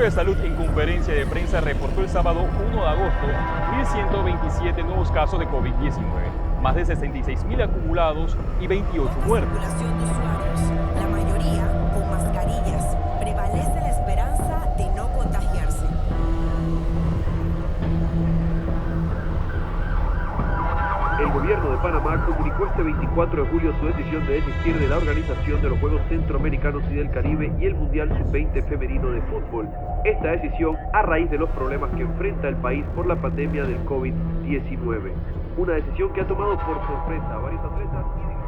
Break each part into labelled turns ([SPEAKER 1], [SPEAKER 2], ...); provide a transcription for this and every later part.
[SPEAKER 1] Ministerio de Salud en conferencia de prensa reportó el sábado 1 de agosto 1.127 nuevos casos de COVID-19, más de 66.000 acumulados y 28 muertos.
[SPEAKER 2] Circulación de usuarios, la mayoría con mascarillas. Prevalece la esperanza de no contagiarse.
[SPEAKER 3] El gobierno de Panamá comunicó este 24 de julio su decisión de desistir de la organización de los Juegos Centroamericanos y del Caribe y el Mundial Sub-20 femenino de fútbol. Esta decisión a raíz de los problemas que enfrenta el país por la pandemia del COVID-19. Una decisión que ha tomado por sorpresa a varios atletas y dirigentes.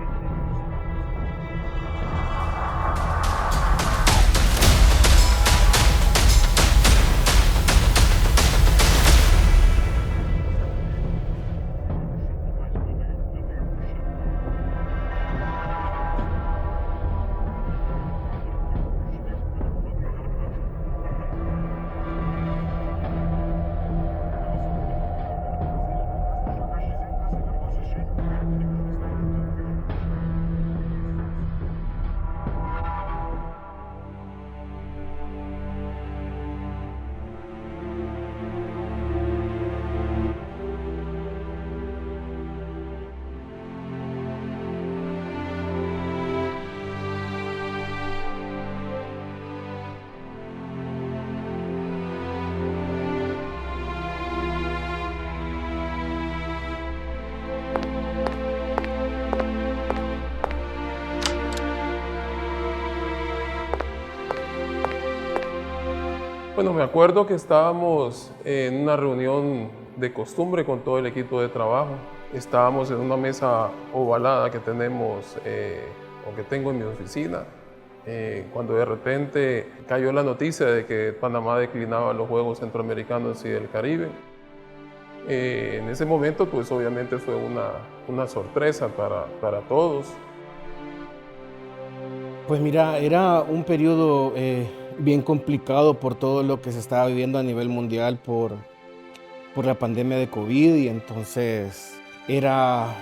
[SPEAKER 4] Bueno, me acuerdo que estábamos en una reunión de costumbre con todo el equipo de trabajo. Estábamos en una mesa ovalada que tenemos, o que tengo en mi oficina, cuando de repente cayó la noticia de que Panamá declinaba los Juegos Centroamericanos y del Caribe. En ese momento, pues obviamente fue una sorpresa para todos.
[SPEAKER 5] Pues mira, era un periodo bien complicado por todo lo que se estaba viviendo a nivel mundial por la pandemia de COVID, y entonces era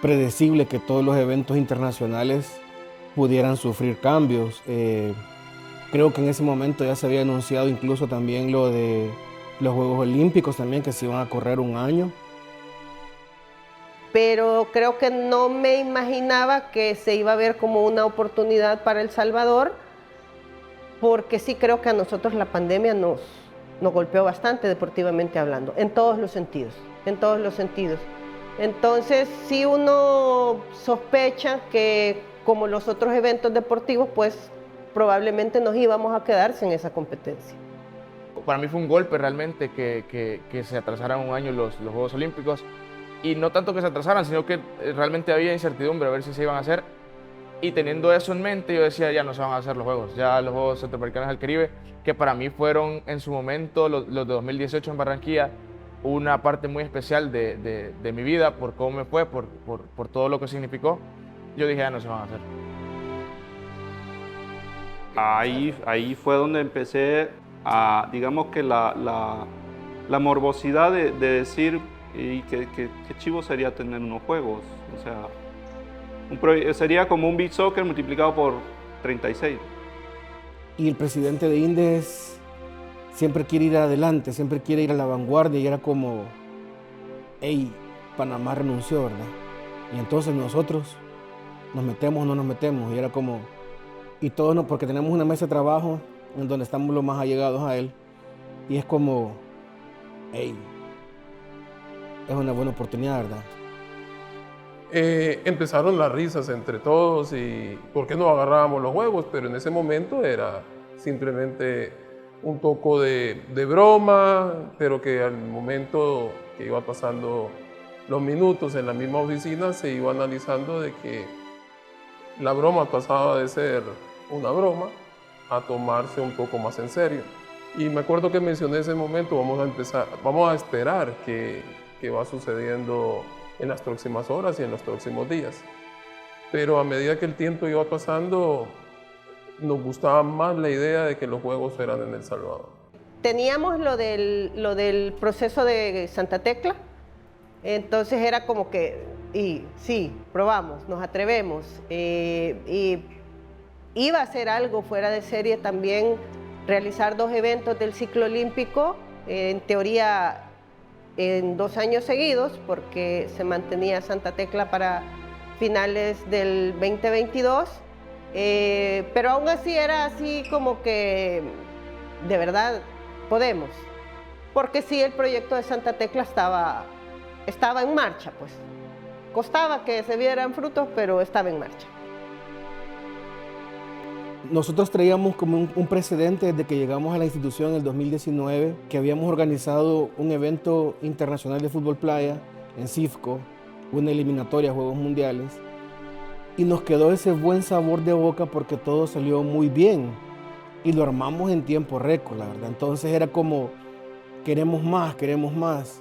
[SPEAKER 5] predecible que todos los eventos internacionales pudieran sufrir cambios. Creo que en ese momento ya se había anunciado incluso también lo de los Juegos Olímpicos también, que se iban a correr un año.
[SPEAKER 6] Pero creo que no me imaginaba que se iba a ver como una oportunidad para El Salvador, porque sí creo que a nosotros la pandemia nos golpeó bastante deportivamente hablando, en todos los sentidos, en todos los sentidos. Entonces sí uno sospecha que como los otros eventos deportivos, pues probablemente nos íbamos a quedar sin esa competencia.
[SPEAKER 7] Para mí fue un golpe realmente que se atrasaran un año los Juegos Olímpicos. Y no tanto que se atrasaran, sino que realmente había incertidumbre a ver si se iban a hacer. Y teniendo eso en mente, yo decía, ya no se van a hacer los Juegos. Ya los Juegos Centroamericanos del Caribe, que para mí fueron en su momento, los de 2018 en Barranquilla, una parte muy especial de mi vida, por cómo me fue, por todo lo que significó. Yo dije, ya no se van a hacer.
[SPEAKER 8] Ahí fue donde empecé a, digamos que la morbosidad de decir, y qué chivo sería tener unos juegos. O sea, sería como un beach soccer multiplicado por 36.
[SPEAKER 5] Y el presidente de INDES siempre quiere ir adelante, siempre quiere ir a la vanguardia, y era como, hey, Panamá renunció, ¿verdad? Y entonces nosotros nos metemos o no nos metemos, y era como, y todos no, porque tenemos una mesa de trabajo en donde estamos los más allegados a él, y es como, hey, es una buena oportunidad, ¿verdad?
[SPEAKER 4] Empezaron las risas entre todos y por qué no agarrábamos los juegos, pero en ese momento era simplemente un poco de broma, pero que al momento que iba pasando los minutos en la misma oficina se iba analizando de que la broma pasaba de ser una broma a tomarse un poco más en serio. Y me acuerdo que mencioné ese momento, vamos a esperar que va sucediendo en las próximas horas y en los próximos días. Pero a medida que el tiempo iba pasando, nos gustaba más la idea de que los juegos eran en El Salvador.
[SPEAKER 6] Teníamos lo del proceso de Santa Tecla, entonces era como que, y sí, probamos, nos atrevemos, y iba a ser algo fuera de serie también realizar 2 eventos del ciclo olímpico, en teoría en 2 años seguidos, porque se mantenía Santa Tecla para finales del 2022, pero aún así era así como que de verdad podemos, porque sí, el proyecto de Santa Tecla estaba en marcha, pues costaba que se vieran frutos, pero estaba en marcha.
[SPEAKER 5] Nosotros traíamos como un precedente desde que llegamos a la institución en el 2019, que habíamos organizado un evento internacional de fútbol playa en CIFCO, una eliminatoria a Juegos Mundiales, y nos quedó ese buen sabor de boca porque todo salió muy bien y lo armamos en tiempo récord, la verdad. Entonces era como, queremos más, queremos más.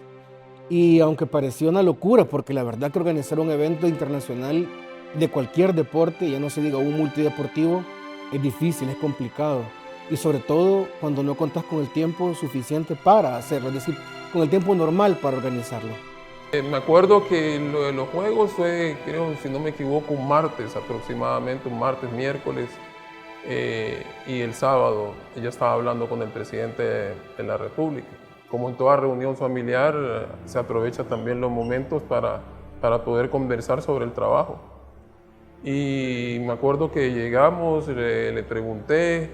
[SPEAKER 5] Y aunque pareció una locura, porque la verdad que organizar un evento internacional de cualquier deporte, ya no se diga un multideportivo, es difícil, es complicado. Y sobre todo cuando no contás con el tiempo suficiente para hacerlo, es decir, con el tiempo normal para organizarlo.
[SPEAKER 4] Me acuerdo que lo de los juegos fue, creo, si no me equivoco, un martes aproximadamente, un martes, miércoles, y el sábado ella estaba hablando con el presidente de la República. Como en toda reunión familiar, se aprovecha también los momentos para poder conversar sobre el trabajo. Y me acuerdo que llegamos, le pregunté,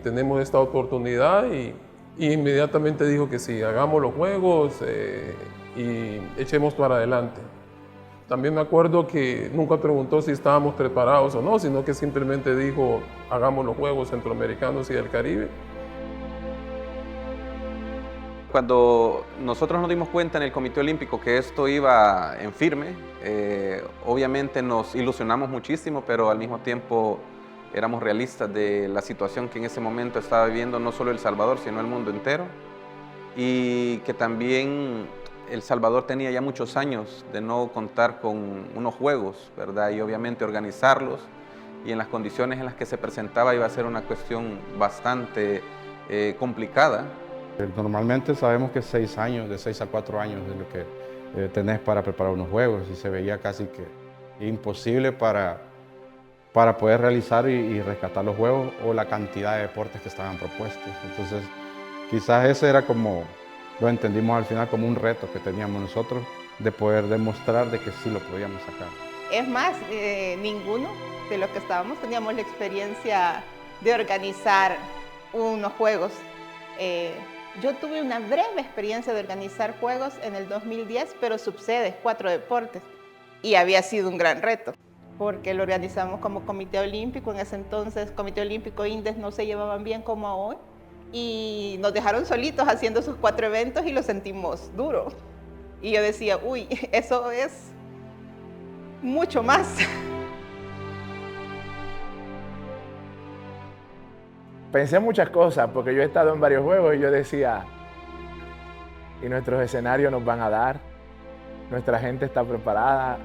[SPEAKER 4] tenemos esta oportunidad y inmediatamente dijo que sí, hagamos los juegos y echemos para adelante. También me acuerdo que nunca preguntó si estábamos preparados o no, sino que simplemente dijo, hagamos los Juegos Centroamericanos y del Caribe.
[SPEAKER 9] Cuando nosotros nos dimos cuenta en el Comité Olímpico que esto iba en firme, obviamente nos ilusionamos muchísimo, pero al mismo tiempo éramos realistas de la situación que en ese momento estaba viviendo no solo El Salvador, sino el mundo entero, y que también El Salvador tenía ya muchos años de no contar con unos juegos, ¿verdad? Y obviamente organizarlos, y en las condiciones en las que se presentaba iba a ser una cuestión bastante complicada.
[SPEAKER 10] Normalmente sabemos que 6 años, de 6 a 4 años es lo que tenés para preparar unos juegos, y se veía casi que imposible para poder realizar y rescatar los juegos o la cantidad de deportes que estaban propuestos. Entonces, quizás ese era como, lo entendimos al final como un reto que teníamos nosotros de poder demostrar de que sí lo podíamos sacar.
[SPEAKER 11] Es más, ninguno de los que estábamos teníamos la experiencia de organizar unos juegos. Yo tuve una breve experiencia de organizar juegos en el 2010, pero subsedes 4 deportes, y había sido un gran reto, porque lo organizamos como Comité Olímpico. En ese entonces, Comité Olímpico e INDES no se llevaban bien como hoy, y nos dejaron solitos haciendo esos 4 eventos y lo sentimos duro. Y yo decía, uy, eso es mucho más.
[SPEAKER 12] Pensé muchas cosas, porque yo he estado en varios juegos y yo decía, y nuestros escenarios nos van a dar, nuestra gente está preparada.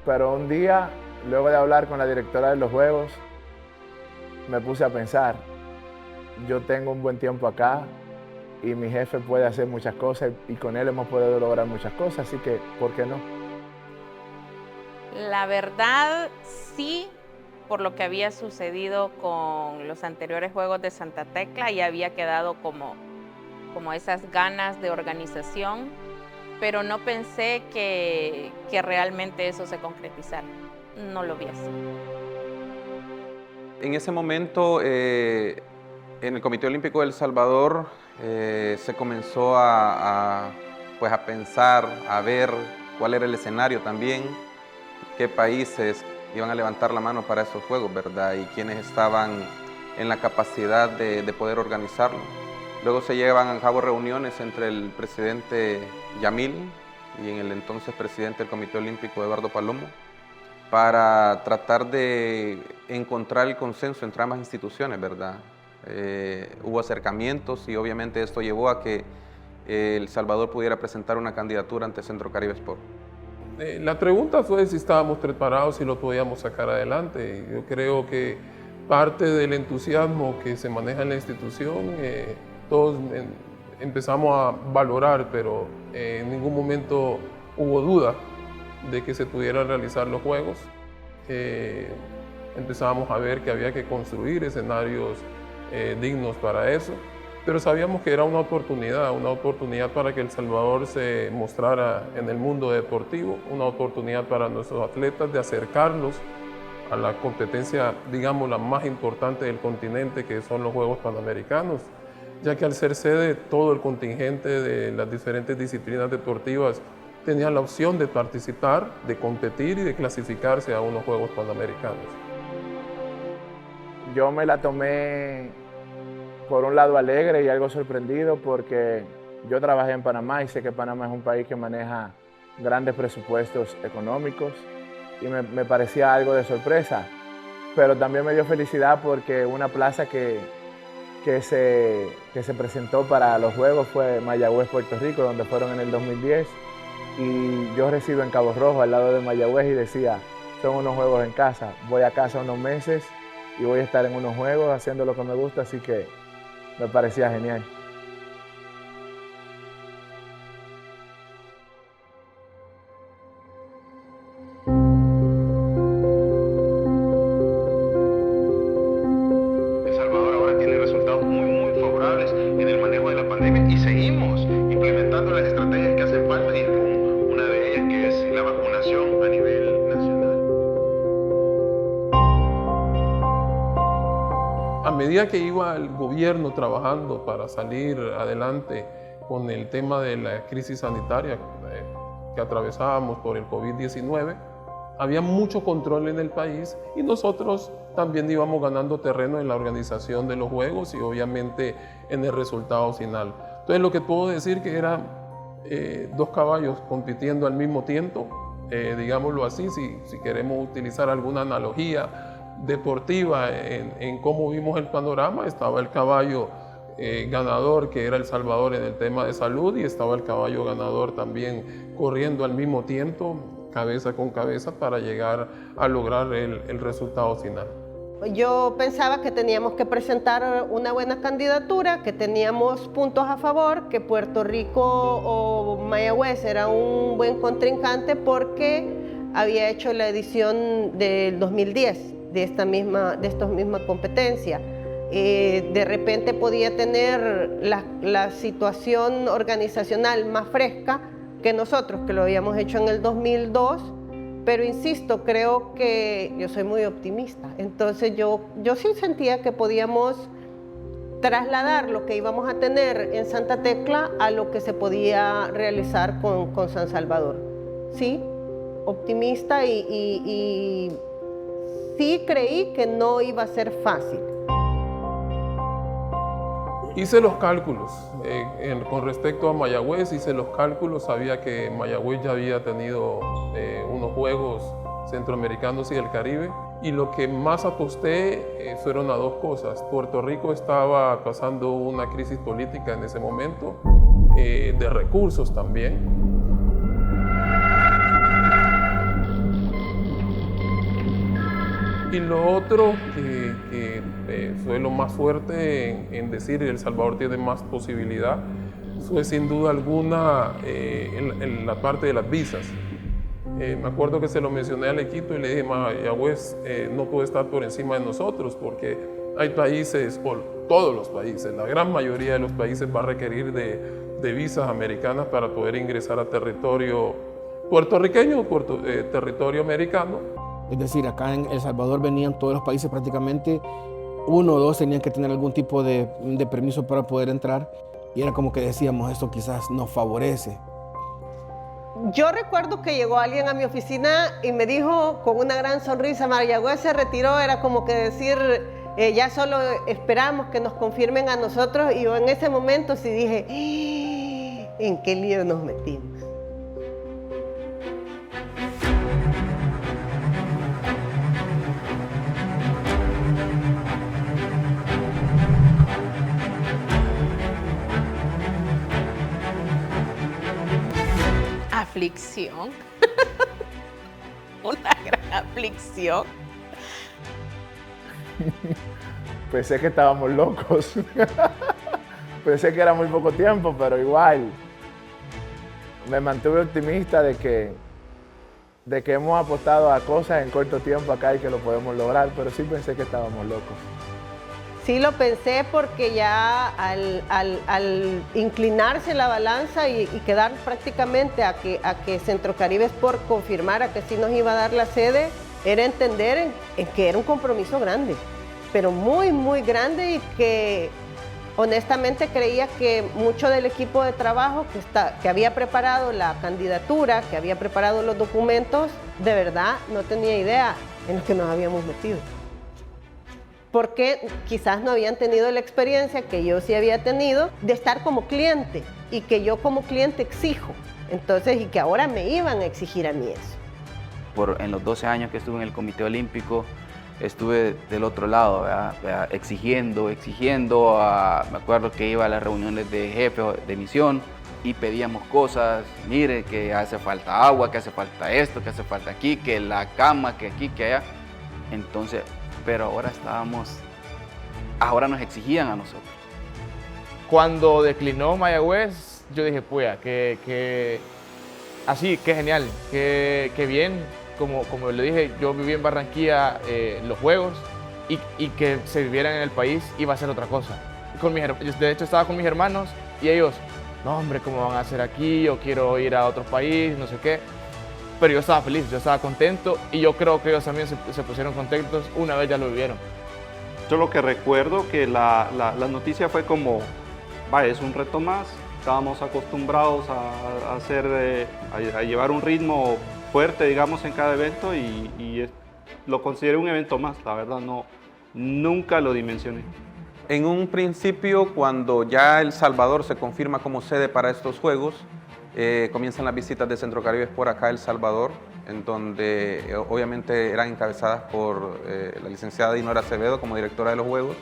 [SPEAKER 12] Pero un día, luego de hablar con la directora de los juegos, me puse a pensar, yo tengo un buen tiempo acá y mi jefe puede hacer muchas cosas y con él hemos podido lograr muchas cosas, así que, ¿por qué no?
[SPEAKER 13] La verdad, sí. Por lo que había sucedido con los anteriores Juegos de Santa Tecla, y había quedado como esas ganas de organización, pero no pensé que realmente eso se concretizara. No lo vi así.
[SPEAKER 9] En ese momento, en el Comité Olímpico de El Salvador, se comenzó a pensar, a ver cuál era el escenario también, qué países iban a levantar la mano para esos juegos, ¿verdad? Y quienes estaban en la capacidad de poder organizarlo. Luego se llevan a cabo reuniones entre el presidente Yamil y en el entonces presidente del Comité Olímpico, Eduardo Palomo, para tratar de encontrar el consenso entre ambas instituciones, ¿verdad? Hubo acercamientos y obviamente esto llevó a que El Salvador pudiera presentar una candidatura ante Centro Caribe Sport.
[SPEAKER 4] La pregunta fue si estábamos preparados y lo podíamos sacar adelante. Yo creo que parte del entusiasmo que se maneja en la institución, todos empezamos a valorar, pero en ningún momento hubo duda de que se pudieran realizar los juegos. Empezábamos a ver que había que construir escenarios dignos para eso, pero sabíamos que era una oportunidad para que El Salvador se mostrara en el mundo deportivo, una oportunidad para nuestros atletas de acercarlos a la competencia, digamos, la más importante del continente, que son los Juegos Panamericanos, ya que al ser sede todo el contingente de las diferentes disciplinas deportivas tenía la opción de participar, de competir y de clasificarse a unos Juegos Panamericanos.
[SPEAKER 12] Yo me la tomé por un lado alegre y algo sorprendido porque yo trabajé en Panamá y sé que Panamá es un país que maneja grandes presupuestos económicos y me parecía algo de sorpresa, pero también me dio felicidad porque una plaza que se presentó para los Juegos fue Mayagüez, Puerto Rico, donde fueron en el 2010, y yo resido en Cabo Rojo, al lado de Mayagüez, y decía, son unos Juegos en casa, voy a casa unos meses y voy a estar en unos Juegos haciendo lo que me gusta, así que me parecía genial.
[SPEAKER 4] A medida que iba el gobierno trabajando para salir adelante con el tema de la crisis sanitaria que atravesábamos por el COVID-19, había mucho control en el país y nosotros también íbamos ganando terreno en la organización de los Juegos y obviamente en el resultado final. Entonces lo que puedo decir que eran dos caballos compitiendo al mismo tiempo, digámoslo así, si queremos utilizar alguna analogía deportiva en cómo vimos el panorama, estaba el caballo ganador, que era El Salvador en el tema de salud, y estaba el caballo ganador también corriendo al mismo tiempo, cabeza con cabeza, para llegar a lograr el resultado final.
[SPEAKER 6] Yo pensaba que teníamos que presentar una buena candidatura, que teníamos puntos a favor, que Puerto Rico o Mayagüez era un buen contrincante porque había hecho la edición del 2010 de esta misma competencia. De repente podía tener la situación organizacional más fresca que nosotros, que lo habíamos hecho en el 2002, pero insisto, creo que yo soy muy optimista, entonces yo sí sentía que podíamos trasladar lo que íbamos a tener en Santa Tecla a lo que se podía realizar con San Salvador. Sí, optimista y sí creí que no iba a ser fácil.
[SPEAKER 4] Hice los cálculos con respecto a Mayagüez, sabía que Mayagüez ya había tenido unos Juegos Centroamericanos y del Caribe, y lo que más aposté fueron a dos cosas. Puerto Rico estaba pasando una crisis política en ese momento, de recursos también. Y lo otro que fue lo más fuerte en decir El Salvador tiene más posibilidad fue sin duda alguna en la parte de las visas. Me acuerdo que se lo mencioné al equipo y le dije, Mayagüez no puede estar por encima de nosotros porque hay países, o todos los países, la gran mayoría de los países va a requerir de visas americanas para poder ingresar a territorio puertorriqueño o territorio americano.
[SPEAKER 5] Es decir, acá en El Salvador venían todos los países prácticamente, uno o dos tenían que tener algún tipo de permiso para poder entrar, y era como que decíamos, esto quizás nos favorece.
[SPEAKER 6] Yo recuerdo que llegó alguien a mi oficina y me dijo con una gran sonrisa, Mayagüez se retiró, era como que decir, ya solo esperamos que nos confirmen a nosotros, y yo en ese momento sí dije, ¿en qué lío nos metimos?
[SPEAKER 13] Aflicción, una gran aflicción.
[SPEAKER 12] Pensé que estábamos locos, pensé que era muy poco tiempo, pero igual me mantuve optimista de que hemos apostado a cosas en corto tiempo acá y que lo podemos lograr, pero sí pensé que estábamos locos.
[SPEAKER 6] Sí lo pensé porque ya al inclinarse la balanza y quedar prácticamente a que Centro Caribe Sport confirmara que sí nos iba a dar la sede, era entender en que era un compromiso grande, pero muy, muy grande, y que honestamente creía que mucho del equipo de trabajo que había preparado la candidatura, que había preparado los documentos, de verdad no tenía idea en lo que nos habíamos metido. Porque quizás no habían tenido la experiencia que yo sí había tenido de estar como cliente, y que yo como cliente exijo. Entonces, y que ahora me iban a exigir a mí eso.
[SPEAKER 14] En los 12 años que estuve en el Comité Olímpico, estuve del otro lado, ¿verdad? Exigiendo. Me acuerdo que iba a las reuniones de jefe de misión y pedíamos cosas. Mire, que hace falta agua, que hace falta esto, que hace falta aquí, que la cama, que aquí, que allá. Entonces, pero ahora nos exigían a nosotros.
[SPEAKER 7] Cuando declinó Mayagüez, yo dije, puya, que así, qué genial, qué bien. Como le dije, yo viví en Barranquilla los Juegos, y que se vivieran en el país iba a ser otra cosa. De hecho, estaba con mis hermanos y ellos, no hombre, ¿cómo van a hacer aquí? Yo quiero ir a otro país, no sé qué. Pero yo estaba feliz, yo estaba contento, y yo creo que ellos también se pusieron contentos una vez ya lo vivieron.
[SPEAKER 8] Yo lo que recuerdo que la noticia fue como, vaya, es un reto más. Estábamos acostumbrados a llevar un ritmo fuerte, digamos, en cada evento, y lo consideré un evento más, la verdad, nunca lo dimensioné.
[SPEAKER 9] En un principio, cuando ya El Salvador se confirma como sede para estos Juegos, comienzan las visitas de Centro Caribe Sport acá a El Salvador, en donde obviamente eran encabezadas por la licenciada Dinora Acevedo como directora de los Juegos,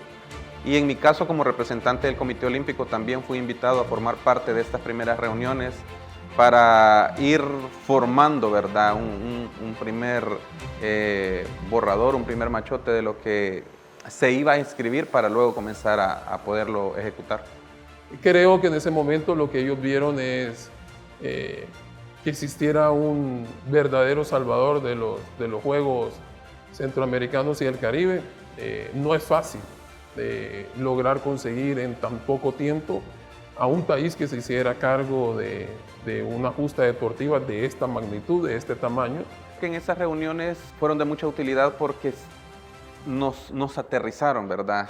[SPEAKER 9] y en mi caso como representante del Comité Olímpico también fui invitado a formar parte de estas primeras reuniones para ir formando, ¿verdad?, un primer borrador, un primer machote de lo que se iba a escribir para luego comenzar a poderlo ejecutar.
[SPEAKER 4] Creo que en ese momento lo que ellos vieron es que existiera un verdadero salvador de los Juegos Centroamericanos y del Caribe. No es fácil lograr conseguir en tan poco tiempo a un país que se hiciera cargo de una justa deportiva de esta magnitud, de este tamaño.
[SPEAKER 9] Que en esas reuniones fueron de mucha utilidad porque nos aterrizaron, ¿verdad?,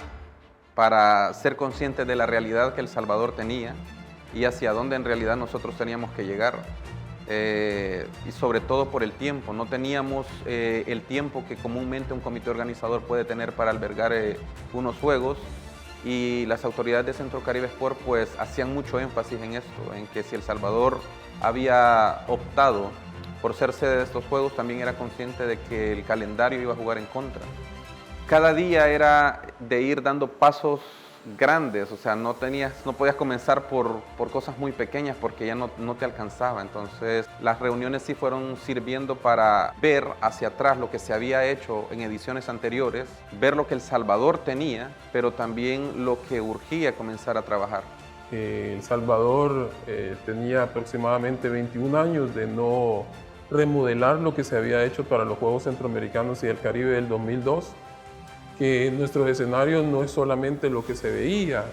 [SPEAKER 9] para ser conscientes de la realidad que El Salvador tenía y hacia dónde en realidad nosotros teníamos que llegar. Y sobre todo por el tiempo. No teníamos el tiempo que comúnmente un comité organizador puede tener para albergar unos Juegos, y las autoridades de Centro Caribe Sport pues hacían mucho énfasis en esto, en que si El Salvador había optado por ser sede de estos Juegos, también era consciente de que el calendario iba a jugar en contra. Cada día era de ir dando pasos grandes, o sea, no podías comenzar por cosas muy pequeñas porque ya no te alcanzaba. Entonces las reuniones sí fueron sirviendo para ver hacia atrás lo que se había hecho en ediciones anteriores, ver lo que El Salvador tenía, pero también lo que urgía comenzar a trabajar.
[SPEAKER 4] El Salvador tenía aproximadamente 21 años de no remodelar lo que se había hecho para los Juegos Centroamericanos y del Caribe del 2002. Que nuestros escenarios no es solamente lo que se veía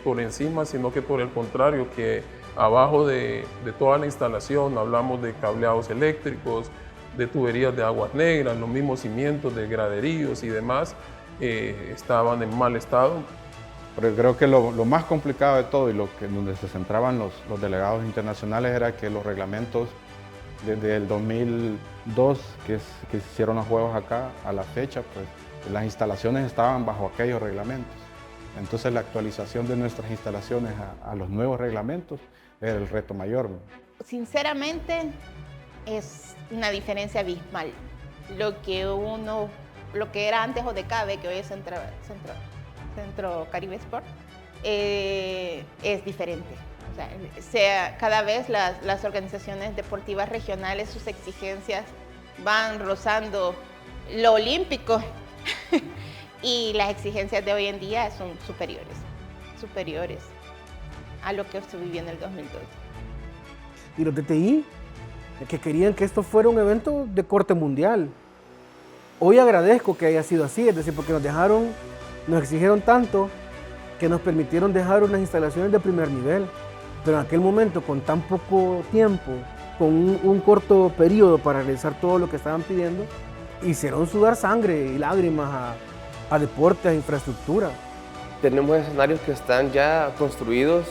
[SPEAKER 4] por encima, sino que por el contrario, que abajo de toda la instalación hablamos de cableados eléctricos, de tuberías de aguas negras, los mismos cimientos de graderíos y demás estaban en mal estado.
[SPEAKER 10] Pero creo que lo más complicado de todo y donde se centraban los delegados internacionales era que los reglamentos desde el 2002 que se hicieron los Juegos acá a la fecha, pues las instalaciones estaban bajo aquellos reglamentos. Entonces la actualización de nuestras instalaciones a los nuevos reglamentos era el reto mayor.
[SPEAKER 11] Sinceramente es una diferencia abismal. Lo que era antes ODECABE, que hoy es Centro Caribe Sport, es diferente. O sea, cada vez las organizaciones deportivas regionales, sus exigencias van rozando lo olímpico. Y las exigencias de hoy en día son superiores a lo que se vivió en el 2002.
[SPEAKER 5] Y los DTI, que querían que esto fuera un evento de corte mundial. Hoy agradezco que haya sido así, es decir, porque nos dejaron Nos exigieron tanto que nos permitieron dejar unas instalaciones de primer nivel, pero en aquel momento, con tan poco tiempo, con un corto periodo para realizar todo lo que estaban pidiendo, hicieron sudar sangre y lágrimas a deportes, a infraestructura.
[SPEAKER 15] Tenemos escenarios que están ya construidos,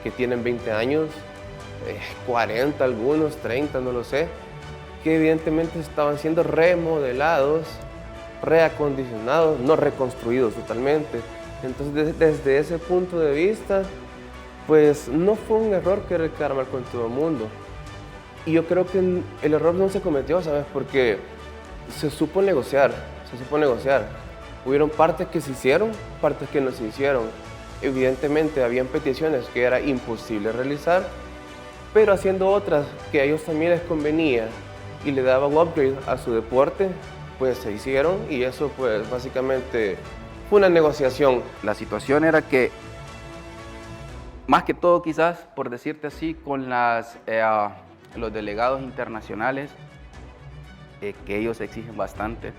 [SPEAKER 15] que tienen 20 años, 40 algunos, 30, no lo sé, que evidentemente estaban siendo remodelados, reacondicionados, no reconstruidos totalmente. Entonces, desde ese punto de vista, pues no fue un error querer quedar mal con todo el mundo. Y yo creo que el error no se cometió, ¿sabes? Porque se supo negociar, Hubieron partes que se hicieron, partes que no se hicieron. Evidentemente, habían peticiones que era imposible realizar, pero haciendo otras que a ellos también les convenía y le daban upgrade a su deporte, pues se hicieron, y eso pues básicamente fue una negociación.
[SPEAKER 14] La situación era que, más que todo quizás, por decirte así, con los delegados internacionales, que ellos exigen bastante.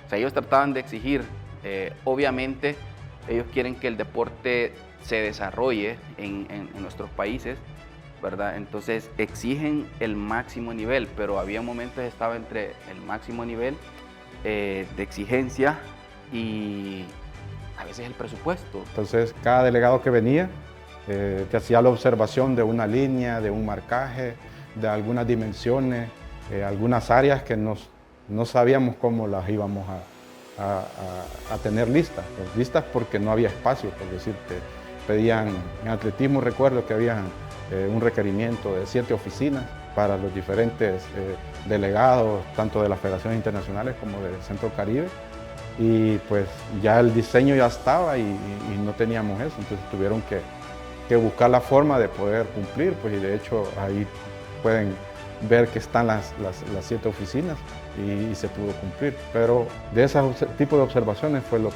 [SPEAKER 14] O sea, ellos trataban de exigir, obviamente, ellos quieren que el deporte se desarrolle en nuestros países, ¿verdad? Entonces exigen el máximo nivel, pero había momentos que estaba entre el máximo nivel de exigencia y a veces el presupuesto.
[SPEAKER 10] Entonces cada delegado que venía te hacía la observación de una línea, de un marcaje, de algunas dimensiones, algunas áreas que no sabíamos cómo las íbamos a tener listas porque no había espacio, por decirte. Pedían, en atletismo recuerdo que había un requerimiento de 7 oficinas para los diferentes delegados, tanto de las federaciones internacionales como del Centro Caribe, y pues ya el diseño ya estaba y no teníamos eso, entonces tuvieron que buscar la forma de poder cumplir, pues, y de hecho ahí pueden ver que están las 7 oficinas y se pudo cumplir. Pero de ese tipo de observaciones fue lo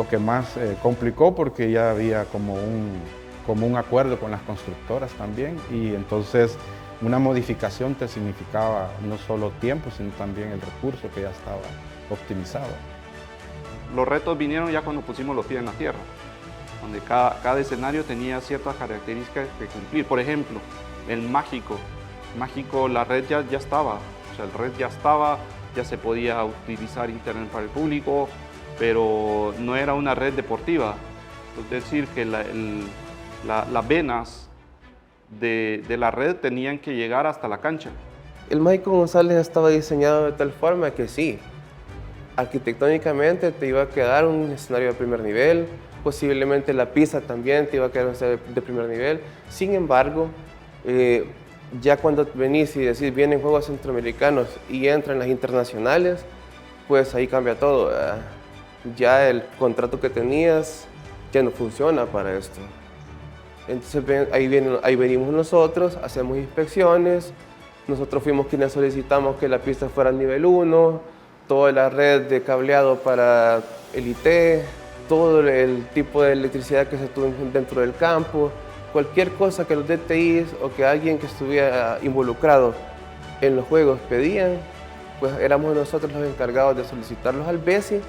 [SPEAKER 10] que más complicó, porque ya había como un acuerdo con las constructoras también, y entonces una modificación te significaba no solo tiempo, sino también el recurso que ya estaba optimizado.
[SPEAKER 8] Los retos vinieron ya cuando pusimos los pies en la tierra, donde cada escenario tenía ciertas características que cumplir. Por ejemplo, el Mágico, la red ya estaba, o sea, el red ya estaba, ya se podía utilizar internet para el público, pero no era una red deportiva. Es decir, que las venas de la red tenían que llegar hasta la cancha.
[SPEAKER 15] El Mágico González estaba diseñado de tal forma que sí, arquitectónicamente te iba a quedar un escenario de primer nivel, posiblemente la pista también te iba a quedar un escenario de primer nivel. Sin embargo, ya cuando venís y decís vienen juegos centroamericanos y entran las internacionales, pues ahí cambia todo, ¿verdad? Ya el contrato que tenías ya no funciona para esto. Entonces ahí venimos nosotros, hacemos inspecciones, nosotros fuimos quienes solicitamos que la pista fuera nivel 1, toda la red de cableado para el IT, todo el tipo de electricidad que se tuvo dentro del campo, cualquier cosa que los DTIs o que alguien que estuviera involucrado en los juegos pedían, pues éramos nosotros los encargados de solicitarlos al BESI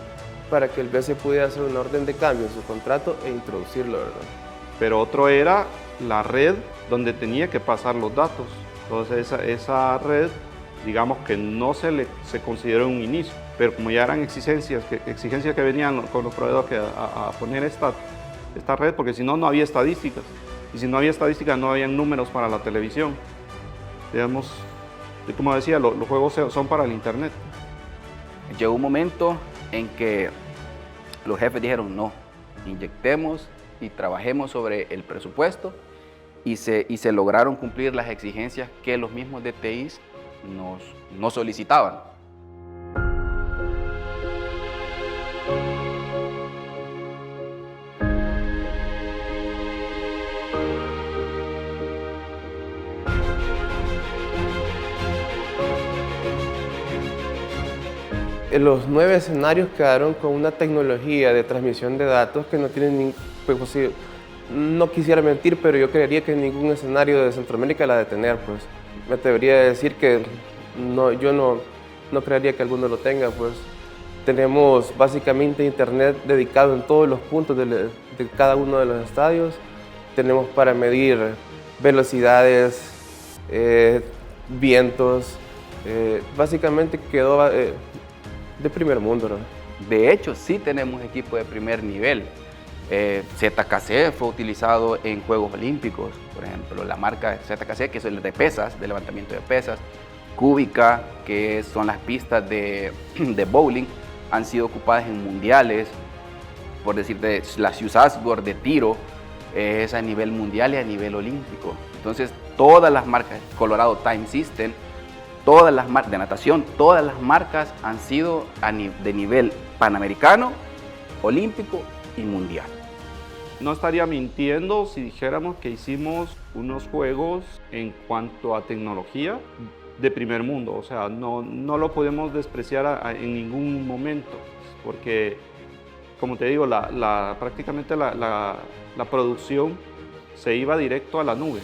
[SPEAKER 15] para que el BESI pudiera hacer una orden de cambio en su contrato e introducirlo, ¿verdad?
[SPEAKER 8] Pero otro era la red donde tenía que pasar los datos. Entonces esa red, digamos que no se consideró un inicio, pero como ya eran exigencias que venían con los proveedores a poner esta red, porque si no, no había estadísticas. Y si no había estadísticas, no había números para la televisión. Digamos, como decía, los juegos son para el internet.
[SPEAKER 14] Llegó un momento en que los jefes dijeron no, inyectemos y trabajemos sobre el presupuesto, y se lograron cumplir las exigencias que los mismos DTIs nos solicitaban.
[SPEAKER 15] Los 9 escenarios quedaron con una tecnología de transmisión de datos que no tienen no quisiera mentir, pero yo creería que ningún escenario de Centroamérica la de tener, pues. Me atrevería a decir que yo no creería que alguno lo tenga, pues. Tenemos básicamente internet dedicado en todos los puntos de cada uno de los estadios. Tenemos para medir velocidades, vientos. Básicamente quedó de primer mundo, ¿no?
[SPEAKER 14] De hecho, sí tenemos equipo de primer nivel. ZKC fue utilizado en Juegos Olímpicos, por ejemplo, la marca ZKC, que es el de pesas, de levantamiento de pesas, Cúbica, que son las pistas de bowling, han sido ocupadas en mundiales, por decirte, la Ciusadsgård de tiro es a nivel mundial y a nivel olímpico. Entonces, todas las marcas, Colorado Time System, todas las marcas de natación, todas las marcas han sido de nivel panamericano, olímpico y mundial.
[SPEAKER 8] No estaría mintiendo si dijéramos que hicimos unos juegos en cuanto a tecnología de primer mundo, o sea, no lo podemos despreciar en ningún momento, porque, como te digo, prácticamente la producción se iba directo a la nube.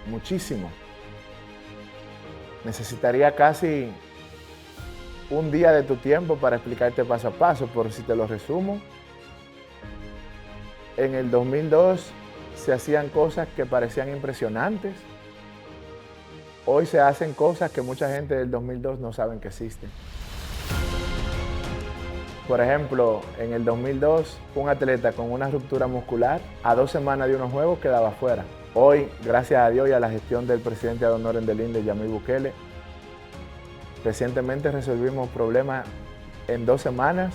[SPEAKER 12] Muchísimo. Necesitaría casi un día de tu tiempo para explicarte paso a paso, por si te lo resumo. En el 2002 se hacían cosas que parecían impresionantes. Hoy se hacen cosas que mucha gente del 2002 no saben que existen. Por ejemplo, en el 2002, un atleta con una ruptura muscular a 2 semanas de unos juegos quedaba fuera. Hoy, gracias a Dios y a la gestión del presidente ad honorem del INDE, Yamil Bukele, recientemente resolvimos problemas en 2 semanas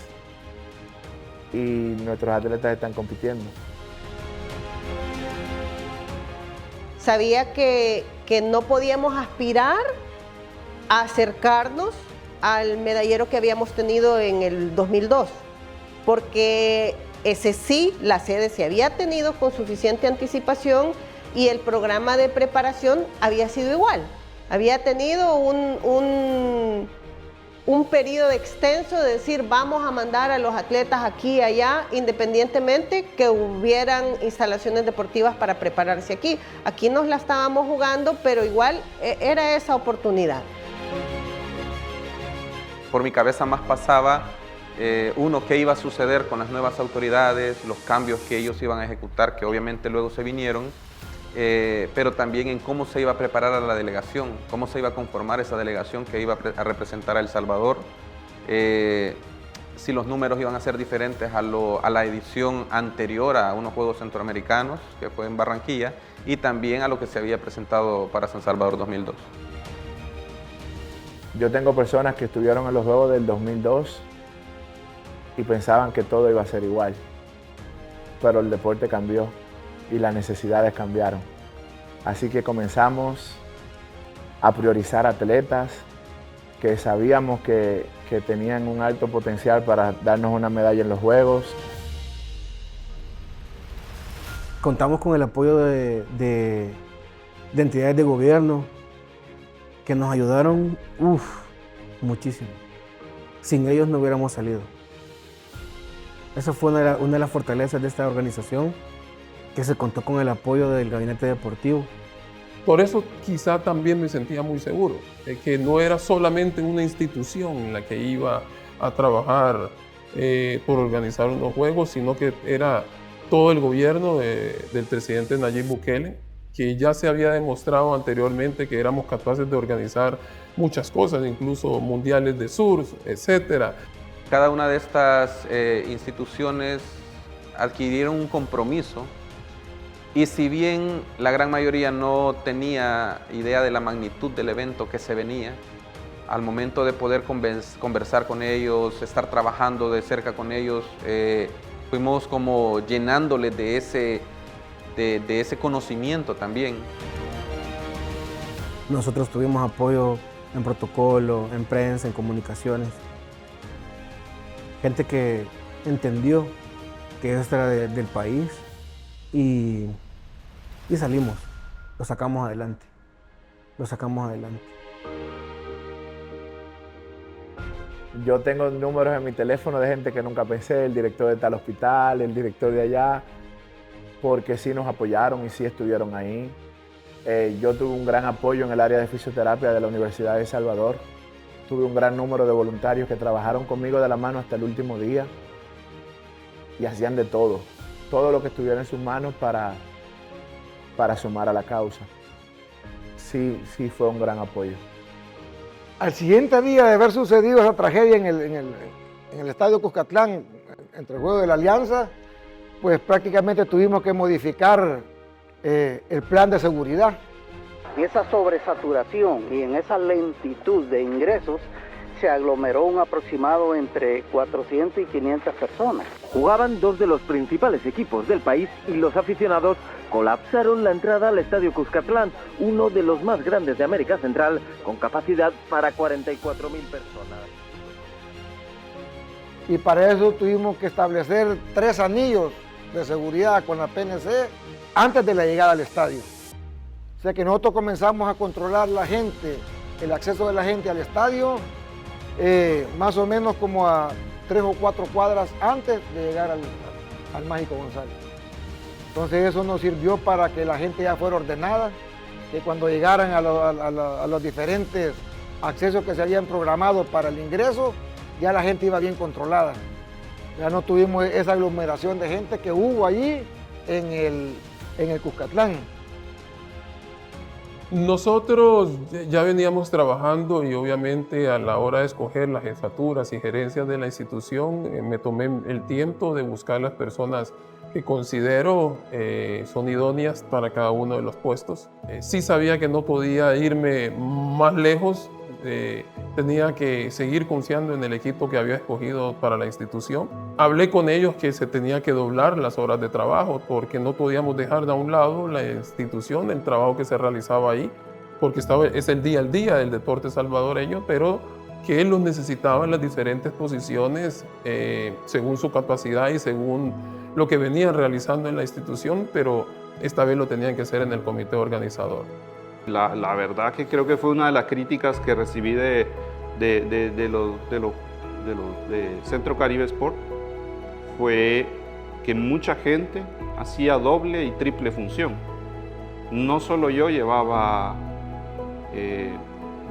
[SPEAKER 12] y nuestros atletas están compitiendo.
[SPEAKER 6] Sabía que no podíamos aspirar a acercarnos al medallero que habíamos tenido en el 2002, porque ese sí, la sede se había tenido con suficiente anticipación y el programa de preparación había sido igual. Había tenido un periodo extenso de decir vamos a mandar a los atletas aquí y allá, independientemente que hubieran instalaciones deportivas para prepararse aquí. Aquí nos la estábamos jugando, pero igual era esa oportunidad.
[SPEAKER 9] Por mi cabeza más pasaba, uno, qué iba a suceder con las nuevas autoridades, los cambios que ellos iban a ejecutar, que obviamente luego se vinieron, pero también en cómo se iba a preparar a la delegación, cómo se iba a conformar esa delegación que iba a representar a El Salvador, si los números iban a ser diferentes a la edición anterior a unos Juegos Centroamericanos, que fue en Barranquilla, y también a lo que se había presentado para San Salvador 2002.
[SPEAKER 12] Yo tengo personas que estuvieron en los Juegos del 2002 y pensaban que todo iba a ser igual, pero el deporte cambió y las necesidades cambiaron. Así que comenzamos a priorizar atletas que sabíamos que tenían un alto potencial para darnos una medalla en los Juegos.
[SPEAKER 5] Contamos con el apoyo de entidades de gobierno que nos ayudaron muchísimo. Sin ellos no hubiéramos salido. Esa fue una de las fortalezas de esta organización, que se contó con el apoyo del gabinete deportivo.
[SPEAKER 4] Por eso quizá también me sentía muy seguro, de que no era solamente una institución en la que iba a trabajar por organizar unos juegos, sino que era todo el gobierno del presidente Nayib Bukele, que ya se había demostrado anteriormente que éramos capaces de organizar muchas cosas, incluso mundiales de surf, etc.
[SPEAKER 9] Cada una de estas instituciones adquirieron un compromiso, y si bien la gran mayoría no tenía idea de la magnitud del evento que se venía, al momento de poder conversar con ellos, estar trabajando de cerca con ellos, fuimos como llenándoles de ese conocimiento también.
[SPEAKER 5] Nosotros tuvimos apoyo en protocolo, en prensa, en comunicaciones. Gente que entendió que esto era del país y salimos, lo sacamos adelante.
[SPEAKER 12] Yo tengo números en mi teléfono de gente que nunca pensé, el director de tal hospital, el director de allá, porque sí nos apoyaron y sí estuvieron ahí. Yo tuve un gran apoyo en el área de fisioterapia de la Universidad de El Salvador. Tuve un gran número de voluntarios que trabajaron conmigo de la mano hasta el último día y hacían de todo lo que estuviera en sus manos para sumar a la causa. Sí fue un gran apoyo.
[SPEAKER 16] Al siguiente día de haber sucedido esa tragedia en el estadio Cuscatlán, entre el juego de la Alianza, pues prácticamente tuvimos que modificar el plan de seguridad.
[SPEAKER 17] En esa sobresaturación y en esa lentitud de ingresos se aglomeró un aproximado entre 400 y 500 personas.
[SPEAKER 18] Jugaban dos de los principales equipos del país y los aficionados colapsaron la entrada al Estadio Cuscatlán, uno de los más grandes de América Central, con capacidad para 44,000 personas.
[SPEAKER 16] Y para eso tuvimos que establecer 3 anillos de seguridad con la PNC antes de la llegada al estadio. O sea que nosotros comenzamos a controlar la gente, el acceso de la gente al estadio, más o menos como a 3 o 4 cuadras antes de llegar al Mágico González. Entonces eso nos sirvió para que la gente ya fuera ordenada, que cuando llegaran a los diferentes accesos que se habían programado para el ingreso, ya la gente iba bien controlada. Ya no tuvimos esa aglomeración de gente que hubo allí en el Cuscatlán.
[SPEAKER 4] Nosotros ya veníamos trabajando y obviamente a la hora de escoger las jefaturas y gerencias de la institución, me tomé el tiempo de buscar las personas que considero son idóneas para cada uno de los puestos. Sí sabía que no podía irme más lejos, tenía que seguir confiando en el equipo que había escogido para la institución. Hablé con ellos que se tenía que doblar las horas de trabajo porque no podíamos dejar de a un lado la institución, el trabajo que se realizaba ahí, porque es el día al día del deporte salvadoreño, pero que él los necesitaba en las diferentes posiciones según su capacidad y según lo que venían realizando en la institución, pero esta vez lo tenían que hacer en el comité organizador.
[SPEAKER 8] La verdad que creo que fue una de las críticas que recibí de Centro Caribe Sport, fue que mucha gente hacía doble y triple función. No solo yo llevaba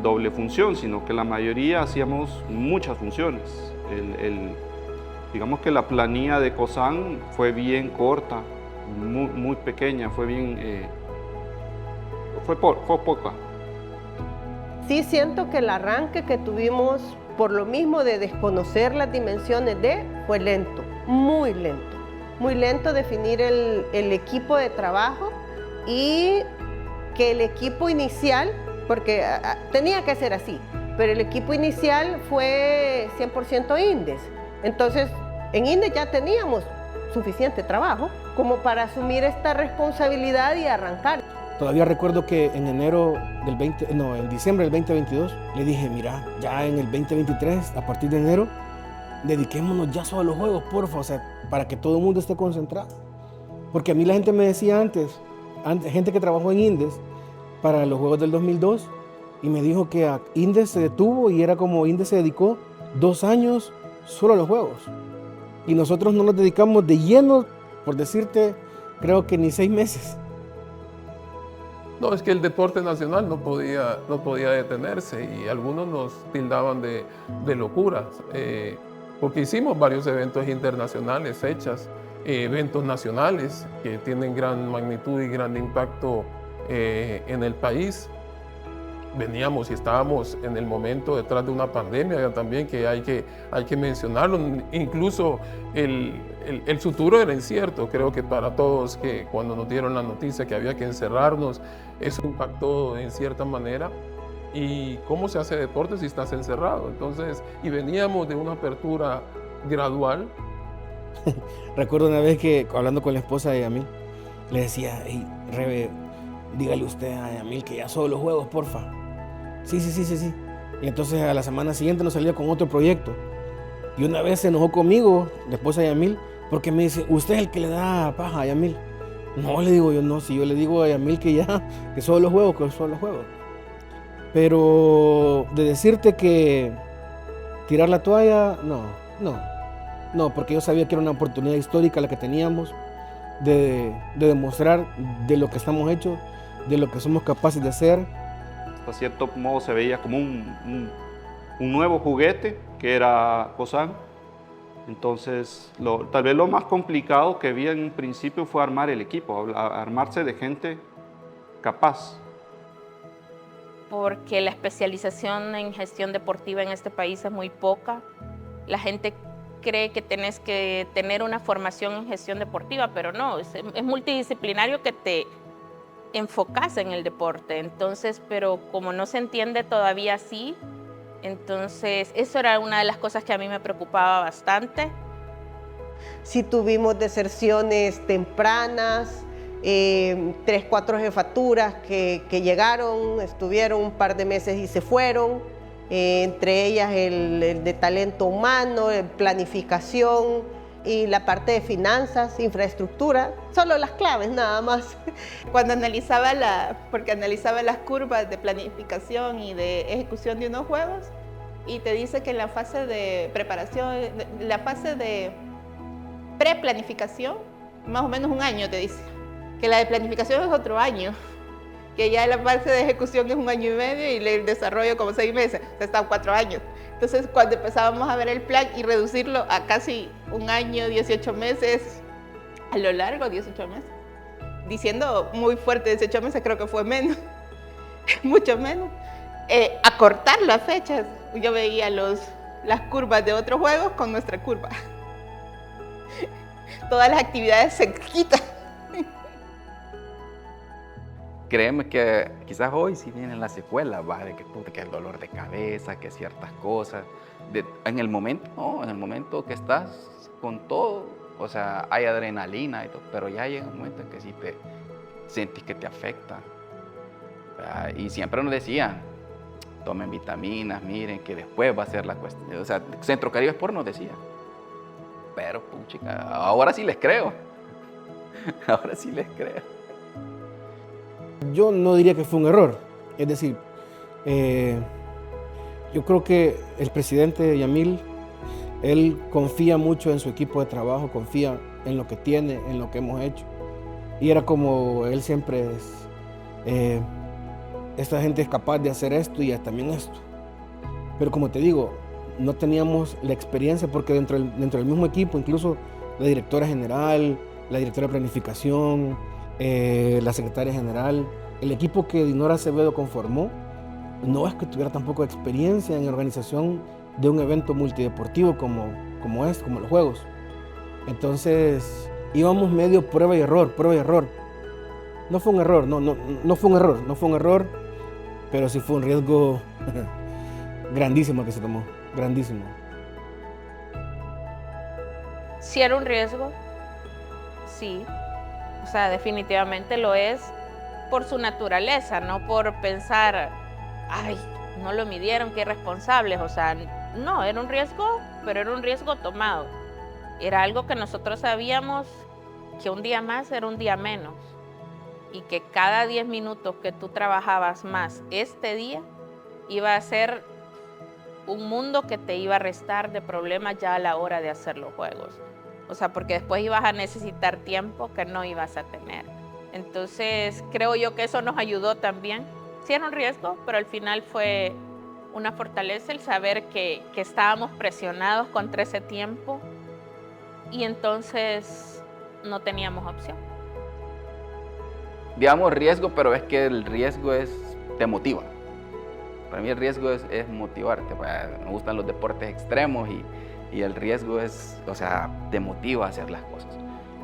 [SPEAKER 8] doble función, sino que la mayoría hacíamos muchas funciones. Digamos que la planilla de COSAN fue bien corta, muy pequeña, fue bien... Fue poca.
[SPEAKER 6] Sí siento que el arranque que tuvimos, por lo mismo de desconocer las dimensiones fue lento, muy lento definir el equipo de trabajo y que el equipo inicial, porque tenía que ser así, pero el equipo inicial fue 100% INDES. Entonces, en INDES ya teníamos suficiente trabajo como para asumir esta responsabilidad y arrancar.
[SPEAKER 5] Todavía recuerdo que en en diciembre del 2022, le dije, mira, ya en el 2023, a partir de enero, dediquémonos ya solo a los juegos, porfa, o sea, para que todo el mundo esté concentrado. Porque a mí la gente me decía antes gente que trabajó en INDES para los juegos del 2002, y me dijo que INDES se detuvo y era como INDES se dedicó 2 años solo a los juegos. Y nosotros no nos dedicamos de lleno, por decirte, creo que ni 6 meses.
[SPEAKER 4] No, es que el deporte nacional no podía detenerse y algunos nos tildaban de locuras, porque hicimos varios eventos internacionales, fechas, eventos nacionales que tienen gran magnitud y gran impacto en el país. Veníamos y estábamos en el momento detrás de una pandemia también que hay que mencionarlo. Incluso el futuro era incierto, creo que para todos, que cuando nos dieron la noticia que había que encerrarnos, eso impactó en cierta manera. ¿Y cómo se hace deporte si estás encerrado? Entonces, y veníamos de una apertura gradual.
[SPEAKER 5] Recuerdo una vez que, hablando con la esposa de Yamil, le decía, hey, Rebe, dígale usted a Yamil que ya solo los juegos, porfa. Sí. Y entonces a la semana siguiente nos salía con otro proyecto. Y una vez se enojó conmigo, la esposa de Yamil, porque me dice, usted es el que le da paja a Yamil. No, le digo yo, no, si yo le digo a Yamil que solo los juegos, que solo los juegos. Pero de decirte que tirar la toalla, no, porque yo sabía que era una oportunidad histórica la que teníamos de demostrar de lo que estamos hechos, de lo que somos capaces de hacer.
[SPEAKER 8] Hasta cierto modo se veía como un nuevo juguete que era COSAN. Entonces, tal vez lo más complicado que vi en un principio fue armar el equipo, armarse de gente capaz.
[SPEAKER 13] Porque la especialización en gestión deportiva en este país es muy poca. La gente cree que tenés que tener una formación en gestión deportiva, pero no, es multidisciplinario que te enfocas en el deporte. Entonces, pero como no se entiende todavía así, entonces eso era una de las cosas que a mí me preocupaba bastante.
[SPEAKER 6] Sí tuvimos deserciones tempranas, 3, 4 jefaturas que llegaron, estuvieron un par de meses y se fueron, entre ellas el de talento humano, planificación y la parte de finanzas, infraestructura, solo las claves nada más.
[SPEAKER 11] Cuando analizaba porque analizaba las curvas de planificación y de ejecución de unos juegos, y te dice que en la fase de preparación, la fase de preplanificación, más o menos un año te dice, que la de planificación es otro año, que ya la fase de ejecución es 1 año y medio y el desarrollo como 6 meses, o sea, están 4 años. Entonces, cuando empezábamos a ver el plan y reducirlo a casi 1 año, 18 meses, a lo largo, 18 meses, diciendo muy fuerte 18 meses, creo que fue menos, mucho menos, acortar las fechas. Yo veía las curvas de otros juegos con nuestra curva. Todas las actividades se quitan.
[SPEAKER 14] Créeme que quizás hoy sí vienen las secuelas, ¿va? De que el dolor de cabeza, que ciertas cosas. En el momento, no, en el momento que estás con todo, o sea, hay adrenalina y todo, pero ya llega un momento en que sí te sentís que te afecta. ¿Verdad? Y siempre nos decían, tomen vitaminas, miren que después va a ser la cuestión. O sea, Centro Caribe Sport nos decía. Pero, puchica, ahora sí les creo. Ahora sí les creo.
[SPEAKER 5] Yo no diría que fue un error. Es decir, yo creo que el presidente Yamil, él confía mucho en su equipo de trabajo, confía en lo que tiene, en lo que hemos hecho. Y era como él siempre es, esta gente es capaz de hacer esto y también esto. Pero como te digo, no teníamos la experiencia porque dentro del mismo equipo, incluso la directora general, la directora de planificación, la secretaria general, el equipo que Dinora Acevedo conformó, no es que tuviera tampoco experiencia en organización de un evento multideportivo como los Juegos. Entonces íbamos medio prueba y error. No fue un error, no fue un error, pero sí fue un riesgo grandísimo que se tomó, grandísimo.
[SPEAKER 13] Sí era un riesgo, sí. O sea, definitivamente lo es por su naturaleza, no por pensar, ay, no lo midieron, qué irresponsables. O sea, no, era un riesgo, pero era un riesgo tomado. Era algo que nosotros sabíamos que un día más era un día menos y que cada 10 minutos que tú trabajabas más este día iba a ser un mundo que te iba a restar de problemas ya a la hora de hacer los juegos. O sea, porque después ibas a necesitar tiempo que no ibas a tener. Entonces, creo yo que eso nos ayudó también. Sí era un riesgo, pero al final fue una fortaleza el saber que estábamos presionados contra ese tiempo y entonces no teníamos opción.
[SPEAKER 14] Digamos riesgo, pero es que el riesgo te motiva. Para mí el riesgo es motivarte. Me gustan los deportes extremos y el riesgo o sea, te motiva a hacer las cosas.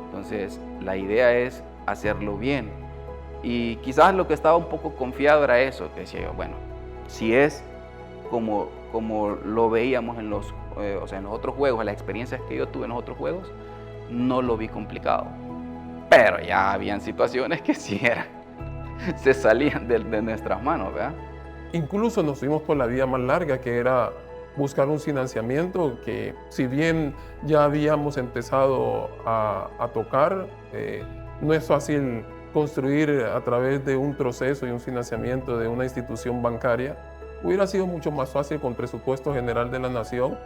[SPEAKER 14] Entonces, la idea es hacerlo bien. Y quizás lo que estaba un poco confiado era eso, que decía yo, bueno, si es como lo veíamos en los otros juegos, en las experiencias que yo tuve en los otros juegos, no lo vi complicado. Pero ya habían situaciones que sí se salían de nuestras manos, ¿verdad?
[SPEAKER 4] Incluso nos fuimos por la vía más larga, que era buscar un financiamiento que, si bien ya habíamos empezado a tocar, no es fácil construir a través de un proceso y un financiamiento de una institución bancaria. Hubiera sido mucho más fácil con presupuesto general de la Nación,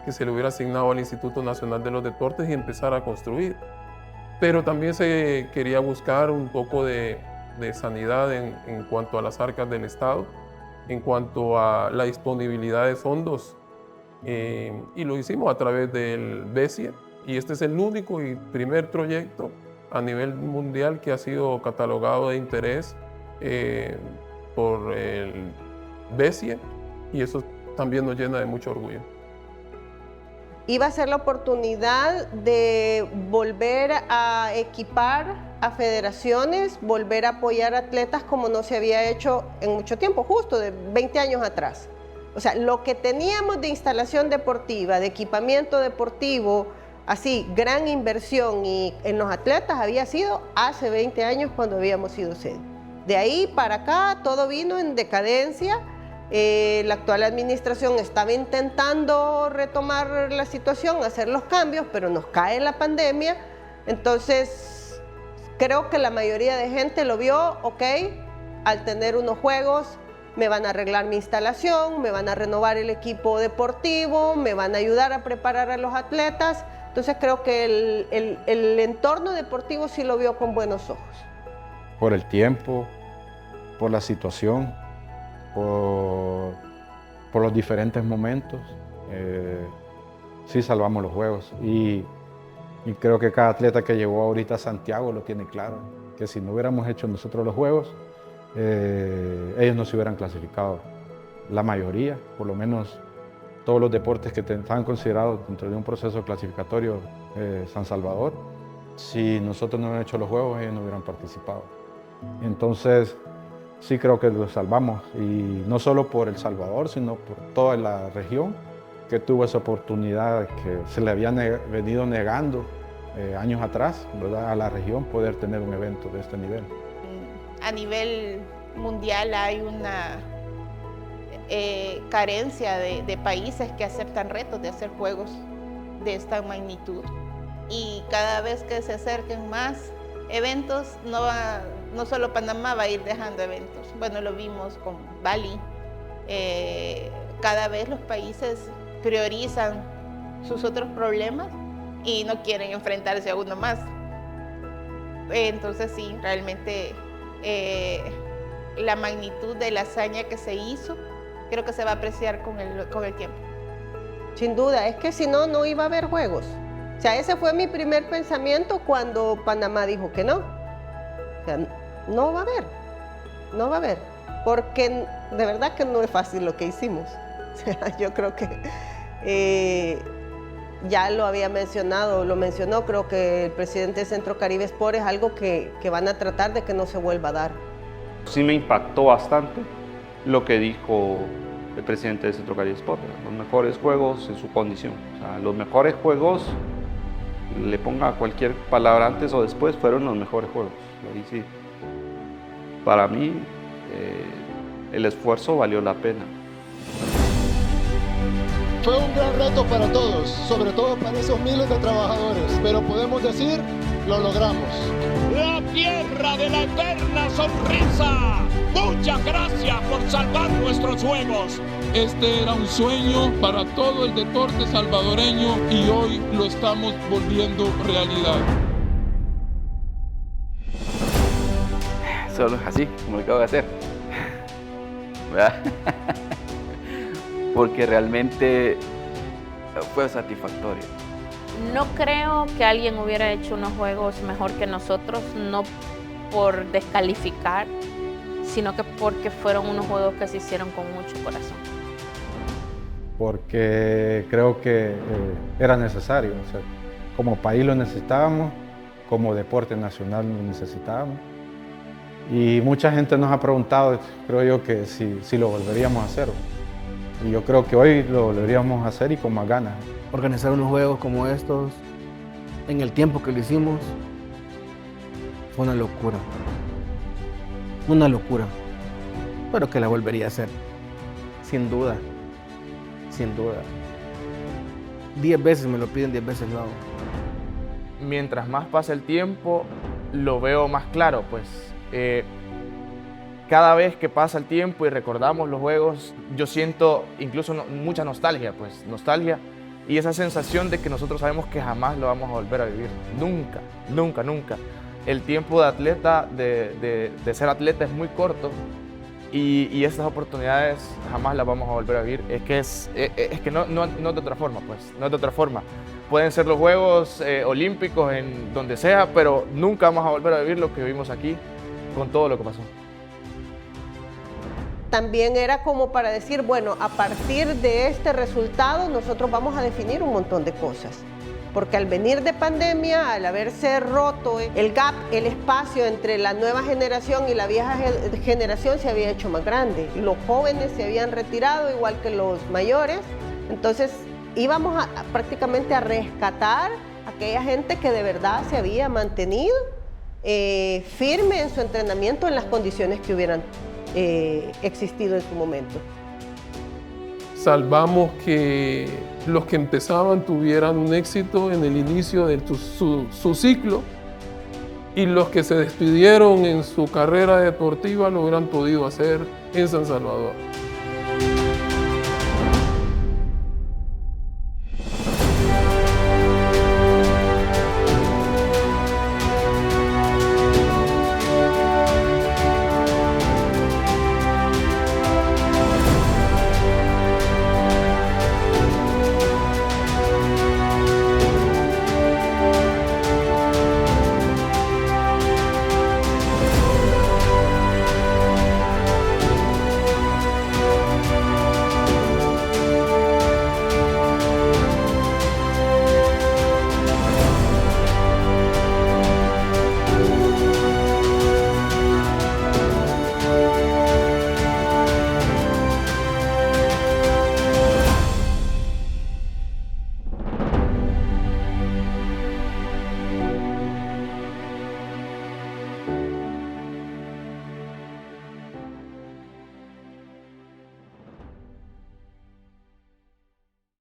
[SPEAKER 4] que se le hubiera asignado al Instituto Nacional de los Deportes y empezar a construir. Pero también se quería buscar un poco de de sanidad en cuanto a las arcas del Estado, en cuanto a la disponibilidad de fondos, y lo hicimos a través del BESIE, y este es el único y primer proyecto a nivel mundial que ha sido catalogado de interés por el BESIE, y eso también nos llena de mucho orgullo.
[SPEAKER 6] Iba a ser la oportunidad de volver a equipar a federaciones, volver a apoyar atletas como no se había hecho en mucho tiempo, justo de 20 años atrás. O sea, lo que teníamos de instalación deportiva, de equipamiento deportivo, así, gran inversión y en los atletas había sido hace 20 años cuando habíamos sido sede. De ahí para acá todo vino en decadencia. La actual administración estaba intentando retomar la situación, hacer los cambios, pero nos cae la pandemia. Entonces, creo que la mayoría de gente lo vio, ok, al tener unos juegos, me van a arreglar mi instalación, me van a renovar el equipo deportivo, me van a ayudar a preparar a los atletas. Entonces, creo que el entorno deportivo sí lo vio con buenos ojos.
[SPEAKER 10] Por el tiempo, por la situación, por los diferentes momentos, sí salvamos los juegos y creo que cada atleta que llegó ahorita a Santiago lo tiene claro, que si no hubiéramos hecho nosotros los juegos, ellos no se hubieran clasificado. La mayoría, por lo menos todos los deportes que estaban considerados dentro de un proceso clasificatorio San Salvador, si nosotros no hubiéramos hecho los juegos, ellos no hubieran participado. Entonces, sí creo que lo salvamos, y no solo por El Salvador, sino por toda la región que tuvo esa oportunidad que se le había venido negando años atrás, ¿verdad?, a la región poder tener un evento de este nivel.
[SPEAKER 11] A nivel mundial hay una carencia de países que aceptan retos de hacer juegos de esta magnitud, y cada vez que se acerquen más eventos, no solo Panamá va a ir dejando eventos. Bueno, lo vimos con Bali. Cada vez los países priorizan sus otros problemas y no quieren enfrentarse a uno más. Entonces sí, realmente la magnitud de la hazaña que se hizo, creo que se va a apreciar con el tiempo.
[SPEAKER 6] Sin duda, es que si no, no iba a haber juegos. O sea, ese fue mi primer pensamiento cuando Panamá dijo que no. O sea, no va a haber, porque de verdad que no es fácil lo que hicimos. O sea, yo creo que ya lo había mencionado, lo mencionó, creo que el presidente de Centro Caribe Sport, es algo que van a tratar de que no se vuelva a dar.
[SPEAKER 8] Sí me impactó bastante lo que dijo el presidente de Centro Caribe Sport, los mejores juegos en su condición. O sea, los mejores juegos, le ponga cualquier palabra antes o después, fueron los mejores juegos. Ahí sí, para mí, el esfuerzo valió la pena.
[SPEAKER 19] Fue un gran reto para todos, sobre todo para esos miles de trabajadores, pero podemos decir, lo logramos.
[SPEAKER 20] La tierra de la eterna sonrisa. Muchas gracias por salvar nuestros juegos.
[SPEAKER 21] Este era un sueño para todo el deporte salvadoreño y hoy lo estamos volviendo realidad.
[SPEAKER 14] Solo así, como lo acabo de hacer. ¿Verdad? Porque realmente fue satisfactorio.
[SPEAKER 13] No creo que alguien hubiera hecho unos juegos mejor que nosotros, no por descalificar, sino que porque fueron unos juegos que se hicieron con mucho corazón.
[SPEAKER 10] Porque creo que era necesario, o sea, como país lo necesitábamos, como deporte nacional lo necesitábamos. Y mucha gente nos ha preguntado, creo yo, que si lo volveríamos a hacer. Y yo creo que hoy lo volveríamos a hacer y con más ganas.
[SPEAKER 5] Organizar unos juegos como estos, en el tiempo que lo hicimos, fue una locura. Una locura. Pero que la volvería a hacer. Sin duda. Sin duda. 10 veces me lo piden, 10 veces lo hago.
[SPEAKER 7] Mientras más pasa el tiempo, lo veo más claro, pues. Cada vez que pasa el tiempo y recordamos los juegos, yo siento incluso mucha nostalgia, pues, nostalgia y esa sensación de que nosotros sabemos que jamás lo vamos a volver a vivir, nunca, nunca, nunca. el tiempo de atleta, de ser atleta es muy corto y estas oportunidades jamás las vamos a volver a vivir. Es que no de otra forma, pues, no de otra forma. Pueden ser los Juegos Olímpicos en donde sea, pero nunca vamos a volver a vivir lo que vivimos aquí con todo lo que pasó.
[SPEAKER 6] También era como para decir, bueno, a partir de este resultado nosotros vamos a definir un montón de cosas. Porque al venir de pandemia, al haberse roto el gap, el espacio entre la nueva generación y la vieja generación se había hecho más grande. Los jóvenes se habían retirado igual que los mayores, entonces íbamos prácticamente a rescatar a aquella gente que de verdad se había mantenido firme en su entrenamiento en las condiciones que hubieran existido en su momento.
[SPEAKER 4] Salvamos que los que empezaban tuvieran un éxito en el inicio de su ciclo y los que se despidieron en su carrera deportiva lo hubieran podido hacer en San Salvador.